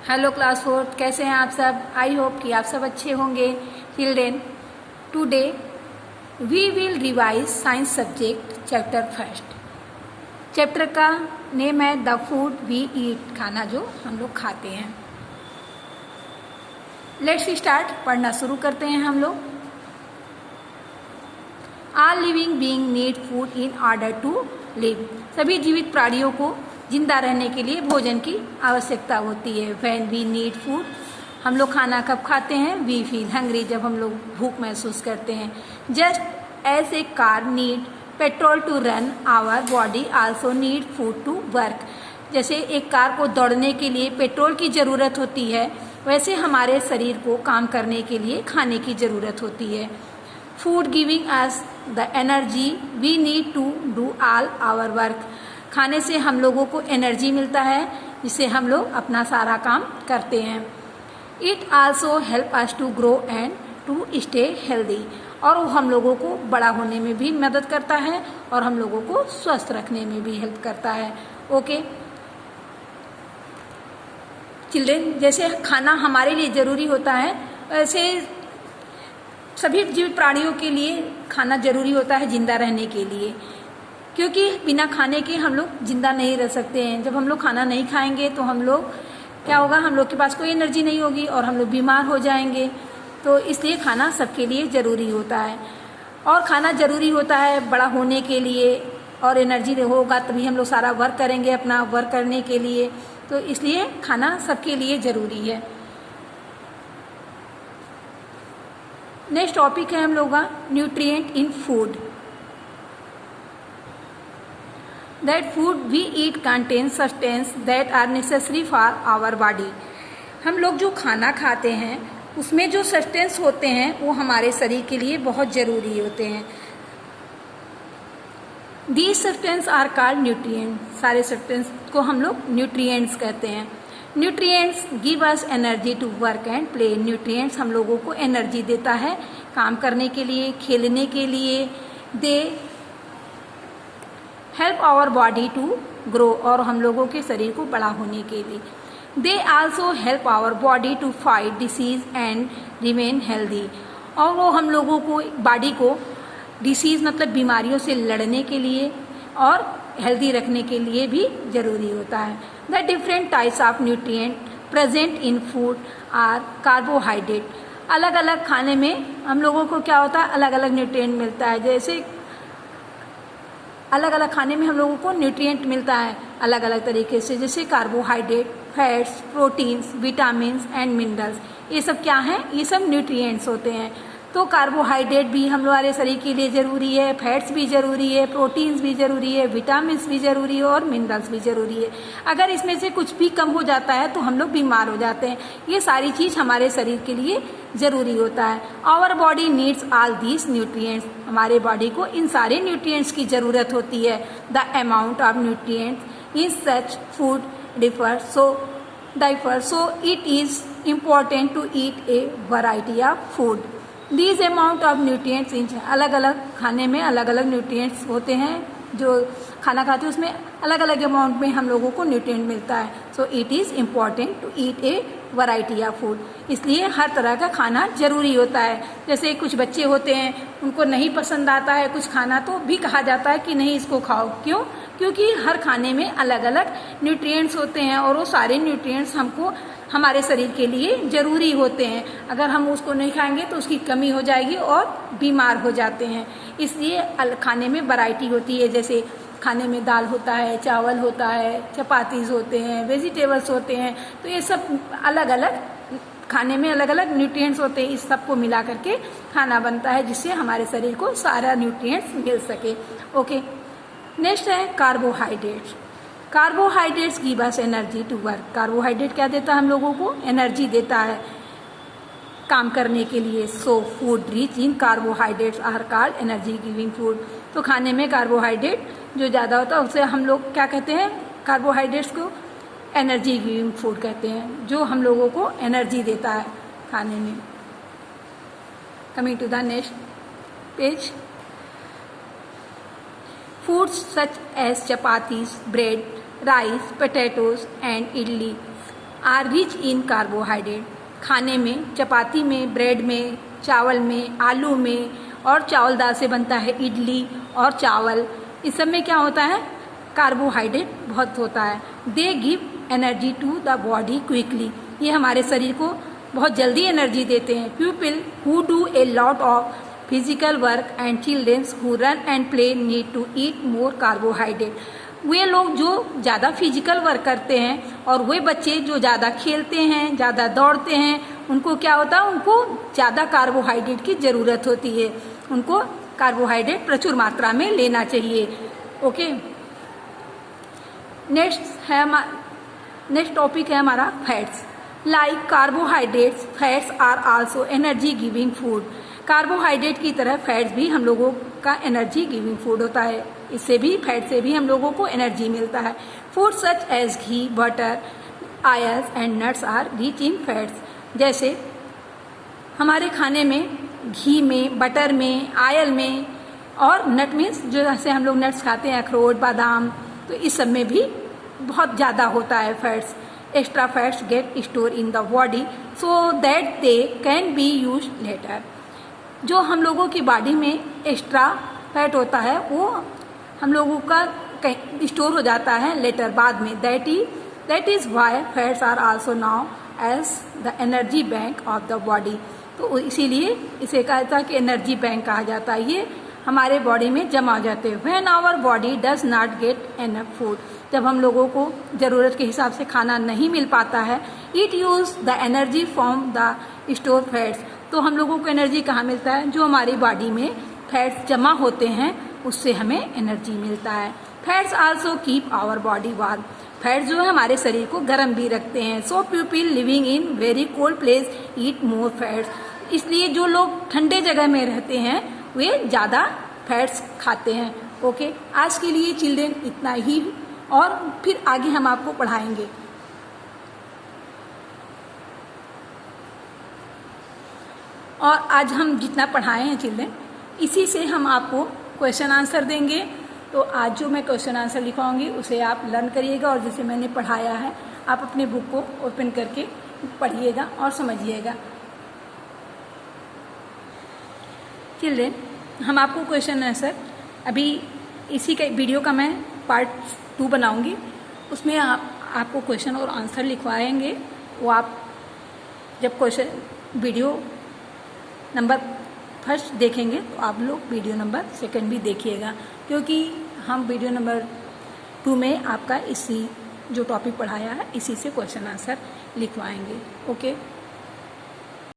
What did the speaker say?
Hello class fourth, कैसे हैं आप सब। आई होप कि आप सब अच्छे होंगे। Children, today we will revise science subject chapter first. Chapter का नेम है द फूड वी ईट, खाना जो हम लोग खाते हैं। लेट्स स्टार्ट, पढ़ना शुरू करते हैं हम लोग। All living being need food in order to live. सभी जीवित प्राणियों को जिंदा रहने के लिए भोजन की आवश्यकता होती है। व्हेन वी नीड फूड, हम लोग खाना कब खाते हैं। वी फील हंग्री, जब हम लोग भूख महसूस करते हैं। Just as a car need petrol to run, our body also need food to work. जैसे एक कार को दौड़ने के लिए पेट्रोल की ज़रूरत होती है, वैसे हमारे शरीर को काम करने के लिए खाने की ज़रूरत होती है। Food giving us the energy we need to do all our work. खाने से हम लोगों को एनर्जी मिलता है, जिससे हम लोग अपना सारा काम करते हैं। It also help us to grow and to stay healthy. और वो हम लोगों को बड़ा होने में भी मदद करता है और हम लोगों को स्वस्थ रखने में भी हेल्प करता है। ओके चिल्ड्रेन, जैसे खाना हमारे लिए ज़रूरी होता है, वैसे सभी जीवित प्राणियों के लिए खाना ज़रूरी होता है जिंदा रहने के लिए, क्योंकि बिना खाने के हम लोग जिंदा नहीं रह सकते हैं। जब हम लोग खाना नहीं खाएंगे तो हम लोग क्या होगा, हम लोग के पास कोई एनर्जी नहीं होगी और हम लोग बीमार हो जाएंगे। तो इसलिए खाना सबके लिए ज़रूरी होता है। और खाना ज़रूरी होता है बड़ा होने के लिए, और एनर्जी होगा तभी हम लोग सारा वर्क करेंगे अपना वर्क करने के लिए। तो इसलिए खाना सबके लिए ज़रूरी है। नेक्स्ट टॉपिक है हम लोग का nutrient in food. That food we eat contains substances that are necessary for our body. हम लोग जो खाना खाते हैं उसमें जो सब्सटेंस होते हैं वो हमारे शरीर के लिए बहुत ज़रूरी होते हैं। These substances are called nutrients. सारे सब्सटेंस को हम लोग न्यूट्रिएंट्स कहते हैं। Nutrients give us energy to work and play. Nutrients हम लोगों को एनर्जी देता है काम करने के लिए, खेलने के लिए। They help our body to grow, और हम लोगों के शरीर को बड़ा होने के लिए। They also help our body to fight disease and remain healthy. और वो हम लोगों को बॉडी को डिसीज़ मतलब बीमारियों से लड़ने के लिए और हेल्दी रखने के लिए भी ज़रूरी होता है। The different types of nutrient present in food are carbohydrate. अलग अलग खाने में हम लोगों को क्या होता है, अलग अलग न्यूट्रिएंट मिलता है। जैसे अलग अलग खाने में हम लोगों को न्यूट्रिएंट मिलता है अलग अलग तरीके से, जैसे carbohydrate, fats, proteins, vitamins and minerals. ये सब क्या हैं, ये सब न्यूट्रिएंट्स होते हैं। तो कार्बोहाइड्रेट भी हम हमारे शरीर के लिए ज़रूरी है, फैट्स भी ज़रूरी है, प्रोटीन्स भी ज़रूरी है, विटामिन्स भी ज़रूरी है और मिनरल्स भी ज़रूरी है। अगर इसमें से कुछ भी कम हो जाता है तो हम लोग बीमार हो जाते हैं। ये सारी चीज़ हमारे शरीर के लिए ज़रूरी होता है। Our body needs all these nutrients. हमारे बॉडी को इन सारे न्यूट्रिएंट्स की ज़रूरत होती है। The amount of nutrients in such food differ so it is important to eat a variety of food. These amount of nutrients in, अलग अलग खाने में अलग अलग न्यूट्रिएंट्स होते हैं। जो खाना खाते हैं उसमें अलग अलग अमाउंट में हम लोगों को न्यूट्रिएंट मिलता है। So it is important to eat a variety of food. इसलिए हर तरह का खाना ज़रूरी होता है। जैसे कुछ बच्चे होते हैं उनको नहीं पसंद आता है कुछ खाना, तो भी कहा जाता है कि नहीं इसको खाओ। क्यों? क्योंकि हर खाने में अलग अलग न्यूट्रिएंट्स होते हैं और वो सारे न्यूट्रिएंट्स हमको हमारे शरीर के लिए ज़रूरी होते हैं। अगर हम उसको नहीं खाएंगे तो उसकी कमी हो जाएगी और बीमार हो जाते हैं। इसलिए खाने में वैरायटी होती है। जैसे खाने में दाल होता है, चावल होता है, चपातीज़ होते हैं, वेजिटेबल्स होते हैं। तो ये सब अलग अलग खाने में अलग अलग न्यूट्रिएंट्स होते हैं। इस सबको मिला करके खाना बनता है, जिससे हमारे शरीर को सारा न्यूट्रिएंट्स मिल सके। ओके, नेक्स्ट है carbohydrates. Carbohydrates give us energy to work. Carbohydrate क्या देता है हम लोगों को, एनर्जी देता है काम करने के लिए। So food rich in carbohydrates are called energy giving food. तो खाने में कार्बोहाइड्रेट जो ज़्यादा होता है उसे हम लोग क्या कहते हैं, कार्बोहाइड्रेट्स को एनर्जी गिविंग फूड कहते हैं, जो हम लोगों को एनर्जी देता है खाने में। Coming to the next page. Foods such as chapatis, bread, rice, potatoes and idli. Are rich in carbohydrate. खाने में, चपाती में, ब्रेड में, चावल में, आलू में, और चावल दाल से बनता है इडली और चावल। इस सब में क्या होता है? कार्बोहाइड्रेट बहुत होता है। They give energy to the body quickly. ये हमारे शरीर को बहुत जल्दी एनर्जी देते हैं। People who do a lot of physical work and childrens who run and play need to eat more carbohydrate. वे लोग जो ज़्यादा फिजिकल वर्क करते हैं और वे बच्चे जो ज़्यादा खेलते हैं, ज़्यादा दौड़ते हैं, उनको क्या होता है? उनको ज़्यादा कार्बोहाइड्रेट की ज़रूरत होती है। उनको कार्बोहाइड्रेट प्रचुर मात्रा में लेना चाहिए। ओके, नेक्स्ट टॉपिक है हमारा fats. Like carbohydrates, fats are also energy giving food. Carbohydrate की तरह फैट्स भी हम लोगों का एनर्जी गिविंग फूड होता है। इससे भी, फैट से भी हम लोगों को एनर्जी मिलता है। Food such as ghee, butter, oils and nuts are rich in fats. जैसे हमारे खाने में घी में, बटर में, आयल में और नट मीन्स जो जैसे हम लोग नट्स खाते हैं, अखरोट, बादाम, तो इस सब में भी बहुत ज़्यादा होता है fats. Extra fats get store in the body so that they can be use later. जो हम लोगों की बॉडी में एक्स्ट्रा फैट होता है वो हम लोगों का स्टोर हो जाता है लेटर, बाद में। That is why fats are also known as the energy bank of the body. तो इसीलिए इसे कहा जाता है कि एनर्जी बैंक कहा जाता है। ये हमारे बॉडी में जमा हो जाते हैं। When our body does not get enough food, जब हम लोगों को ज़रूरत के हिसाब से खाना नहीं मिल पाता है, it use the energy from the store fats. तो हम लोगों को एनर्जी कहाँ मिलता है? जो हमारी बॉडी में फैट्स जमा होते हैं उससे हमें एनर्जी मिलता है। Fats also keep our body warm. Fats जो है हमारे शरीर को गर्म भी रखते हैं। So people living in very cold place eat more fats. इसलिए जो लोग ठंडे जगह में रहते हैं वे ज़्यादा फैट्स खाते हैं। ओके, आज के लिए चिल्ड्रेन इतना ही, और फिर आगे हम आपको पढ़ाएंगे। और आज हम जितना पढ़ाए हैं चिल्ड्रेन, इसी से हम आपको क्वेश्चन आंसर देंगे। तो आज जो मैं क्वेश्चन आंसर लिखवाऊंगी उसे आप लर्न करिएगा, और जिसे मैंने पढ़ाया है आप अपने बुक को ओपन करके पढ़िएगा और समझिएगा। चिल्ड्रेन, हम आपको क्वेश्चन आंसर अभी इसी का वीडियो का मैं पार्ट 2 बनाऊंगी, उसमें आपको क्वेश्चन और आंसर लिखवाएंगे। वो आप जब क्वेश्चन वीडियो नंबर 1 देखेंगे तो आप लोग वीडियो नंबर 2 भी देखिएगा, क्योंकि हम वीडियो नंबर 2 में आपका इसी जो टॉपिक पढ़ाया है इसी से क्वेश्चन आंसर लिखवाएंगे। ओके।